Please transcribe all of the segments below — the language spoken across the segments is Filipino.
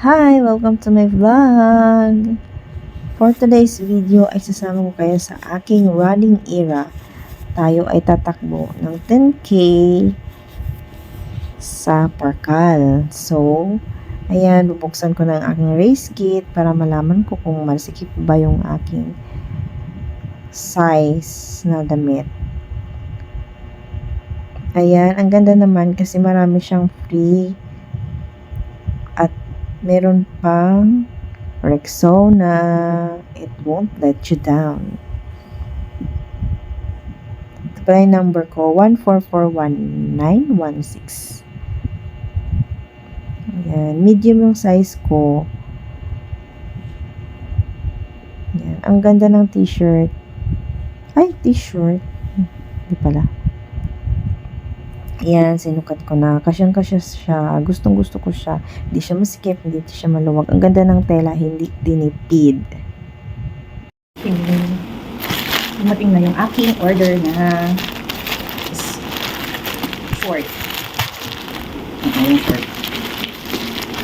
Hi! Welcome to my vlog! For today's video ay sasama ko kayo sa aking running era. Tayo ay tatakbo ng 10K sa Parkal. So, ayan, bubuksan ko na ang aking race kit para malaman ko kung masikip ba yung aking size na damit. Ayan, ang ganda naman kasi marami siyang free at meron pang Rexona, it won't let you down. Supply number ko 1441916. Ayan, medium yung size ko. Ayan, ang ganda ng t-shirt. Ay, t-shirt. Hindi pala. Ayan, sinukat ko na. Kasyang-kasya siya. Gustong-gusto ko siya. Hindi siya masikip, hindi siya maluwag. Ang ganda ng tela, hindi tinipid. Dumating na yung aking order na short. Yung short.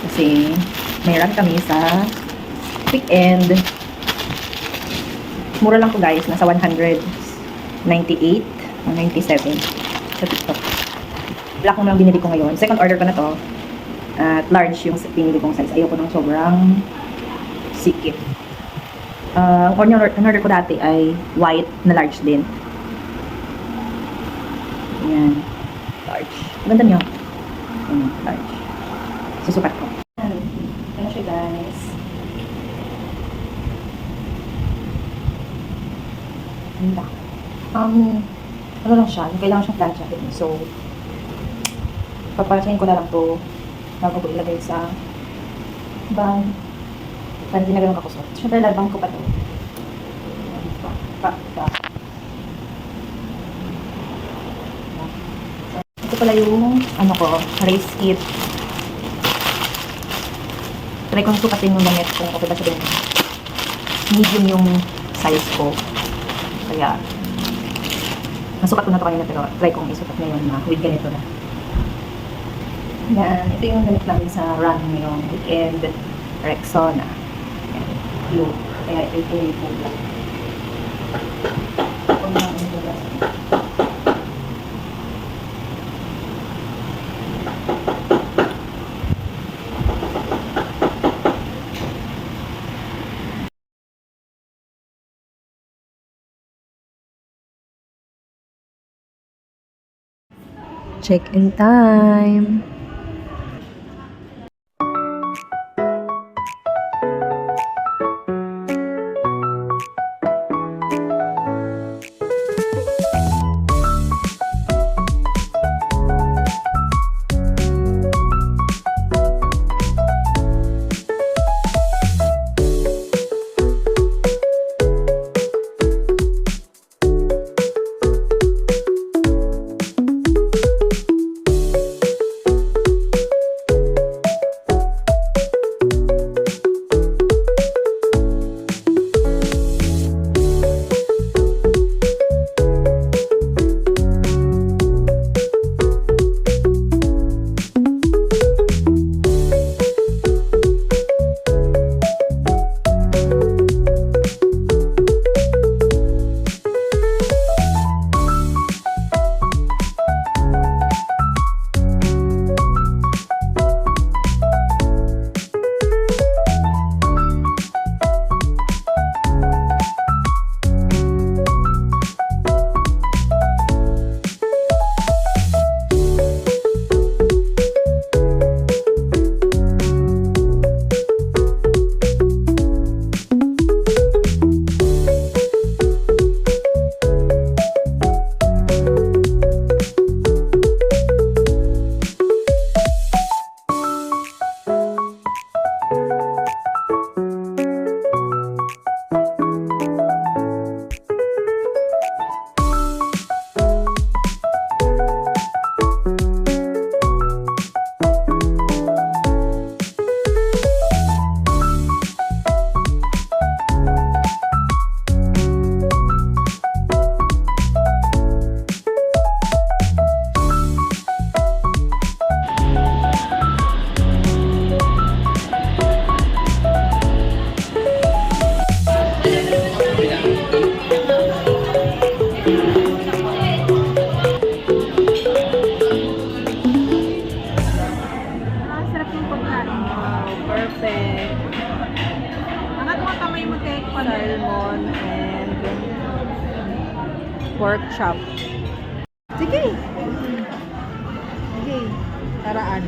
Kasi may run kami sa weekend. Mura lang to guys. Nasa 198 o 97 sa TikTok. Black naman binili ko ngayon. Second order ko na to. At large yung pinili kong size. Ayoko ng sobrang sikip. Ang order ko dati ay white na large din. Ayan. Large. Ganda nyo. Ayan, large. Susukat ko. Ayan siya guys. Ganda. Ano lang siya. Kailangan siyang plancha din. So, papalachain ko na lang to bago ko ilagay sa bag. Para hindi na ganun kakusot. Siyempre, lalabang ko pa ito. Ito pala yung, race kit. Try ko sukatin yung damit kung okay ba siya din. Medium yung size ko. Kaya, nasukat ko na ito kanina pero try kong isukat ngayon na with ganito na. Yan. Ito yung damit namin sa run ngayong weekend. Rexona. Blue. Kaya ito yung pula. Check-in time! salmon and pork chop. Sige. Sige. Taraan.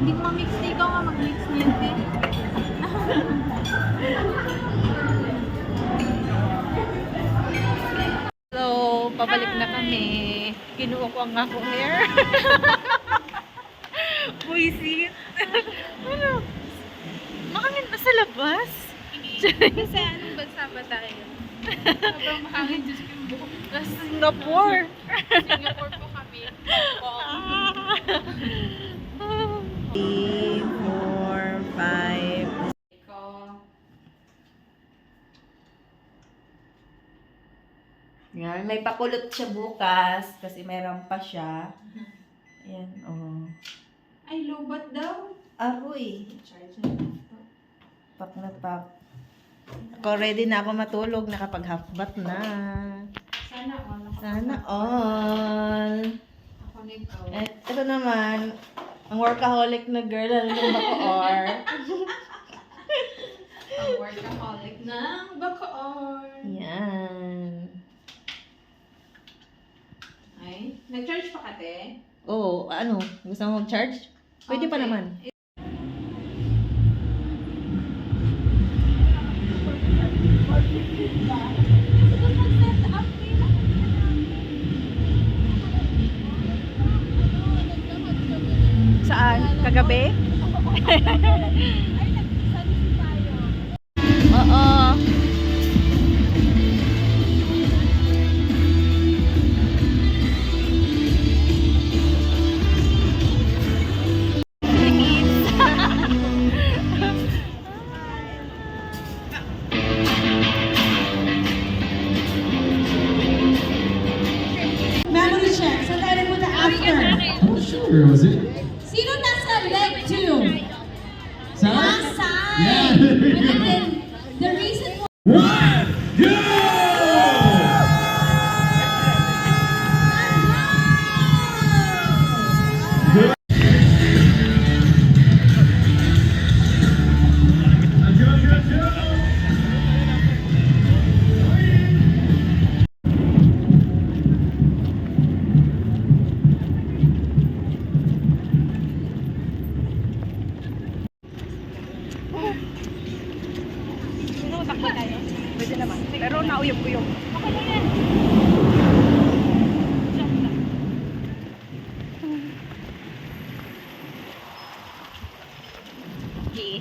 Hindi ko ma-mix na ikaw nga mag-mix niyan din. So, pabalik na kami. Kinuha ko ang akong hair. Buisit. Ano? Makangin ba sa labas? Kasi anong bansa ba tayo? Sobrang makangin, Diyos ko yung buhok. Singapore. Singapore po kami. 3, 4, 5. Yan, may pakulot siya bukas kasi meron pa siya. Ayan, oh. Ay, lobat daw. Aroy. Charge na. Pak na pak. Ako ready na ako matulog, nakapag half bath na. Sana all. Sana all. Ako nito. Ito naman, ang workaholic na girl, ano yung Bacoor. Ang workaholic ng Bacoor. Yan. Ay, nag-charge pa ka, te? Oo, ano? Gusto mo mag-charge? Pwede pa Okay. naman. Saan? Kagabi? Oo. Memory check. So tayo po na after. Oh, sure, was it? Sino nasa leg 2? Sound? Last side. Yeah. And then the reason why. One, go! Pwede naman. Pero nauyog-uyog. Okay.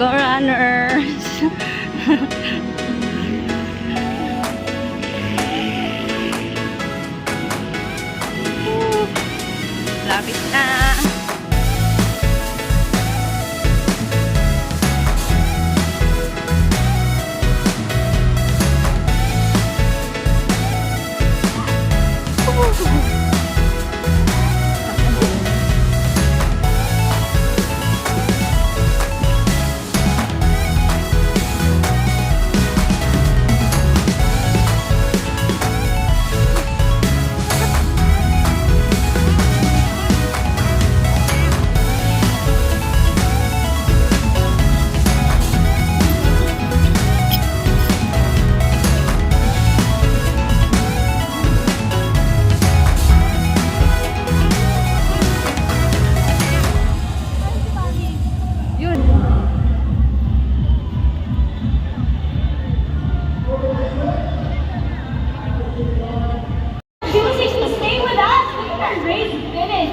Go runners! Lapit na!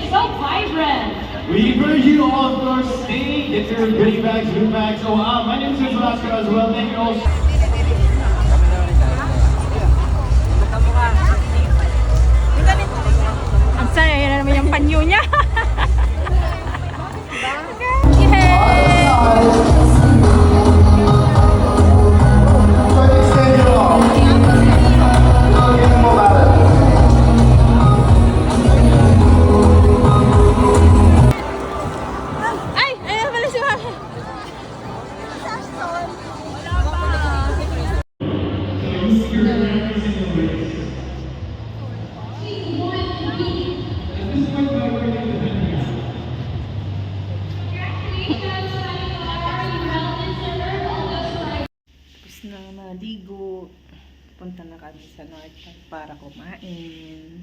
so vibrant. We encourage you all, of course, stay, get your goodie bags, food bags. So, my name is Velasco as well. Thank you all. Ang saya, yan na naman yung panyo niya. Ay! Ayan pala si Mami. Tapos na maligo. Punta na kami sa North Park para kumain.